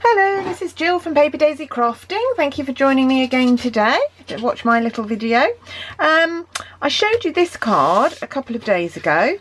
Hello, this is Jill from Paper Daisy Crafting. Thank you for joining me again today to watch my little video. I showed you this card a couple of days ago.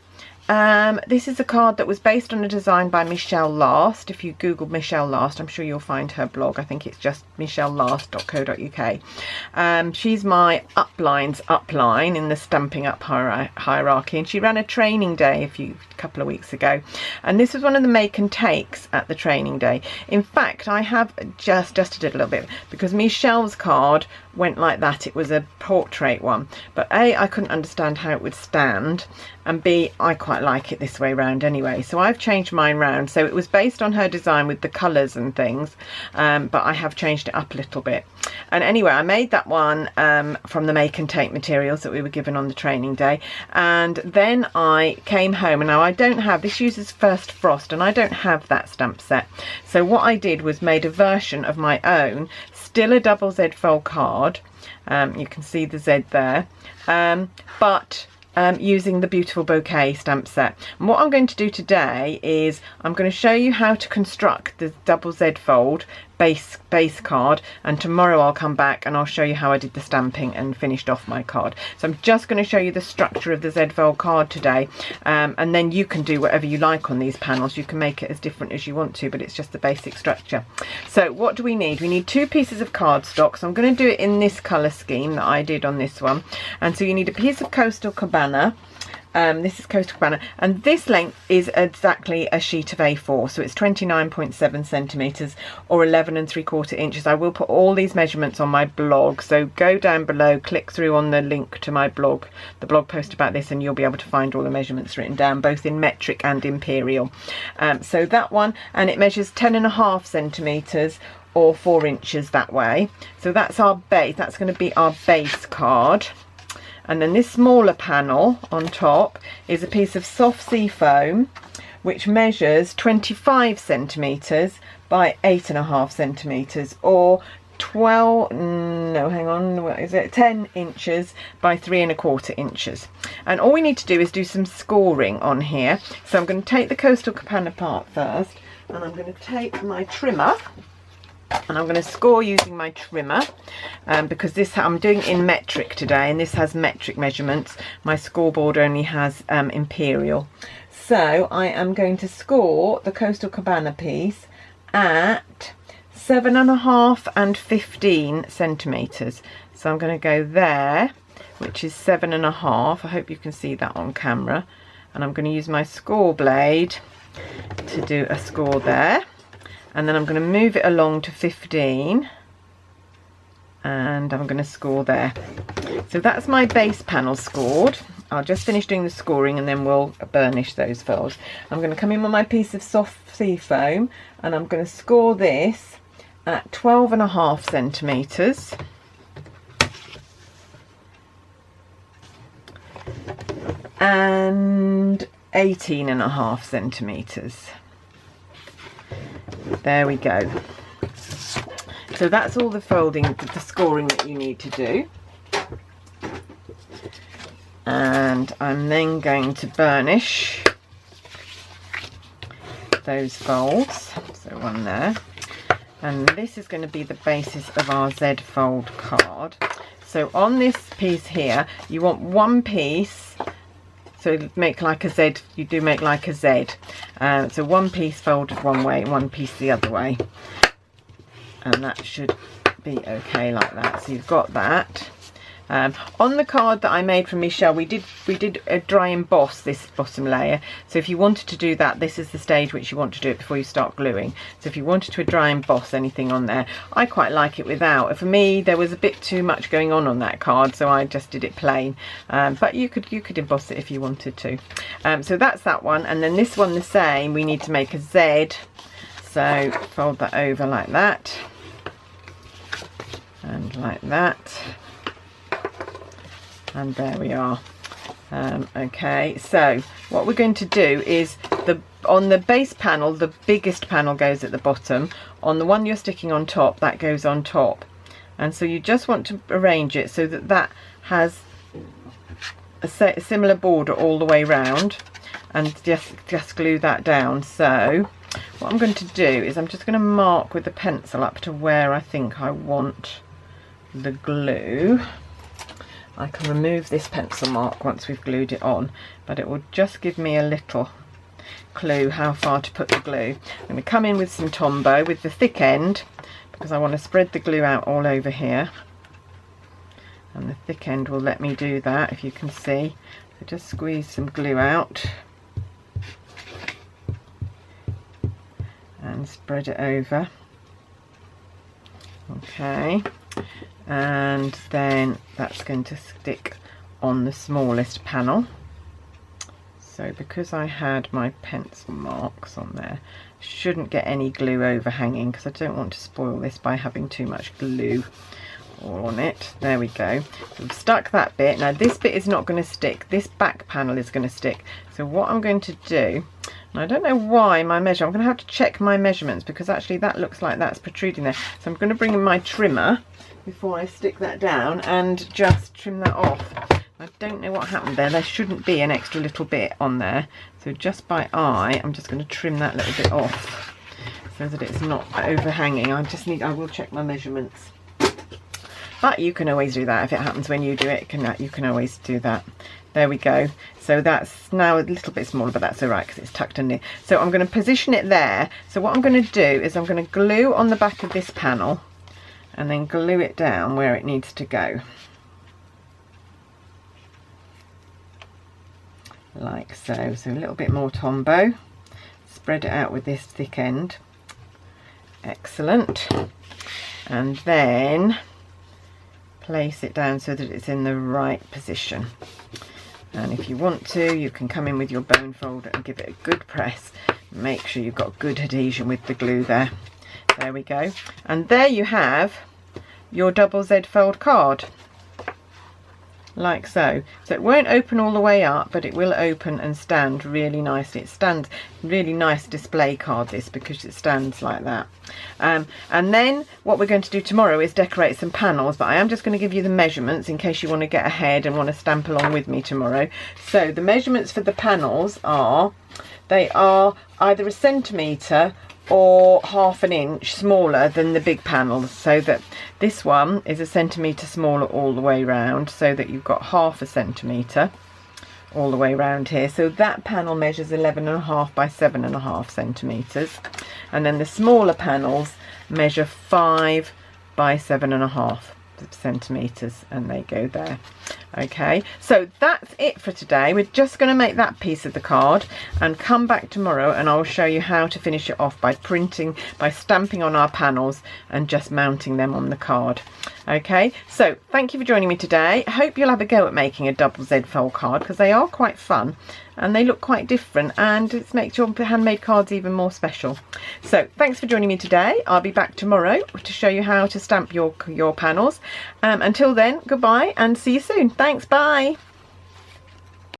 This is a card that was based on a design by Michelle Last. If you Google Michelle Last, I'm sure you'll find her blog. I think it's just michellelast.co.uk. She's my upline's upline in the Stampin' Up hierarchy, and she ran a training day a couple of weeks ago, and this was one of the make and takes at the training day. In fact, I have just adjusted it a little bit because Michelle's card went like that. It was a portrait one, but A, I couldn't understand how it would stand, and B, I quite like it this way round anyway, so I've changed mine round. So it was based on her design with the colours and things, but I have changed it up a little bit. And anyway, I made that one from the make and take materials that we were given on the training day, and then I came home, and now I don't have, this uses First Frost and I don't have that stamp set, so what I did was made a version of my own, still a double Z fold card. You can see the Z there, but using the beautiful bouquet stamp set. And what I'm going to do today is I'm going to show you how to construct the double Z fold base card, and tomorrow I'll come back and I'll show you how I did the stamping and finished off my card. So I'm just going to show you the structure of the Z fold card today, and then you can do whatever you like on these panels. You can make it as different as you want to, but it's just the basic structure. So what do we need? We need 2 pieces of cardstock. So I'm going to do it in this colour scheme that I did on this one. And so you need a piece of Coastal Cabana. This is Coastal Cabana, and this length is exactly a sheet of A4, so it's 29.7 centimetres or 11 3/4 inches. I will put all these measurements on my blog, so go down below, click through on the link to my blog, the blog post about this, and you'll be able to find all the measurements written down, both in metric and imperial. So that one, and it measures 10.5 centimetres or 4 inches that way. So that's our base, that's going to be our base card. And then this smaller panel on top is a piece of soft sea foam, which measures 25 centimetres by 8.5 centimetres, or 10 inches by 3.25 inches. And all we need to do is do some scoring on here. So I'm going to take the Coastal Cabana apart first, and I'm going to take my trimmer, and I'm going to score using my trimmer, because this I'm doing in metric today, and this has metric measurements. My scoreboard only has imperial. So I am going to score the Coastal Cabana piece at 7.5 and 15 centimetres. So I'm going to go there, which is 7.5. I hope you can see that on camera. And I'm going to use my score blade to do a score there. And then I'm going to move it along to 15, and I'm going to score there. So that's my base panel scored. I'll just finish doing the scoring and then we'll burnish those folds. I'm going to come in with my piece of soft sea foam, and I'm going to score this at 12.5 centimetres. And 18.5 centimetres. There we go. So that's all the folding, the scoring that you need to do. And I'm then going to burnish those folds. So one there. And this is going to be the basis of our Z fold card. So on this piece here, you want one piece. So make like a Z, you do make like a Z. So one piece folded one way and one piece the other way. And that should be okay like that. So you've got that. On the card that I made from Michelle, we did a dry emboss this bottom layer. So if you wanted to do that, this is the stage which you want to do it before you start gluing. So if you wanted to dry emboss anything on there, I quite like it without. For me, there was a bit too much going on that card, so I just did it plain. But you could emboss it if you wanted to. So that's that one, and then this one the same. We need to make a Z. So fold that over like that, and like that. And there we are. Okay, so what we're going to do is on the base panel, the biggest panel goes at the bottom. On the one you're sticking on top, that goes on top. And so you just want to arrange it so that that has a similar border all the way round, and just glue that down. So what I'm going to do is I'm just going to mark with the pencil up to where I think I want the glue. I can remove this pencil mark once we've glued it on, but it will just give me a little clue how far to put the glue. I'm going to come in with some Tombow with the thick end, because I want to spread the glue out all over here, and the thick end will let me do that, if you can see. So just squeeze some glue out and spread it over. Okay, and then that's going to stick on the smallest panel. So because I had my pencil marks on there, shouldn't get any glue overhanging, because I don't want to spoil this by having too much glue all on it. There we go. So we've stuck that bit. Now this bit is not going to stick. This back panel is going to stick. So what I'm going to do, and I don't know why I'm going to have to check my measurements, because actually that looks like that's protruding there. So I'm going to bring in my trimmer before I stick that down and just trim that off. I don't know what happened there. There shouldn't be an extra little bit on there. So just by eye, I'm just going to trim that little bit off so that it's not overhanging. I will check my measurements. But you can always do that if it happens when you do it. You can always do that. There we go. So that's now a little bit smaller, but that's all right because it's tucked in there. So I'm going to position it there. So what I'm going to do is I'm going to glue on the back of this panel and then glue it down where it needs to go. Like so. So a little bit more Tombow. Spread it out with this thick end. Excellent. And then place it down so that it's in the right position. And if you want to, you can come in with your bone folder and give it a good press. Make sure you've got good adhesion with the glue there. There we go. And there you have your double Z fold card. Like so. So it won't open all the way up, but it will open and stand really nicely. It stands really nice display card, this, because it stands like that. And then what we're going to do tomorrow is decorate some panels, but I am just going to give you the measurements in case you want to get ahead and want to stamp along with me tomorrow. So the measurements for the panels are, they are either 1 centimetre or 1/2 inch smaller than the big panels, so that this one is 1 centimetre smaller all the way round, so that you've got 1/2 centimetre all the way round here. So that panel measures 11.5 by 7.5 centimetres, and then the smaller panels measure 5 by 7.5 centimetres, and they go there. Okay, so that's it for today. We're just going to make that piece of the card and come back tomorrow, and I'll show you how to finish it off by printing, by stamping on our panels and just mounting them on the card. Okay, so thank you for joining me today. I hope you'll have a go at making a double Z fold card, because they are quite fun and they look quite different, and it makes your handmade cards even more special. So thanks for joining me today. I'll be back tomorrow to show you how to stamp your panels. Until then, goodbye and see you soon. Thanks, bye.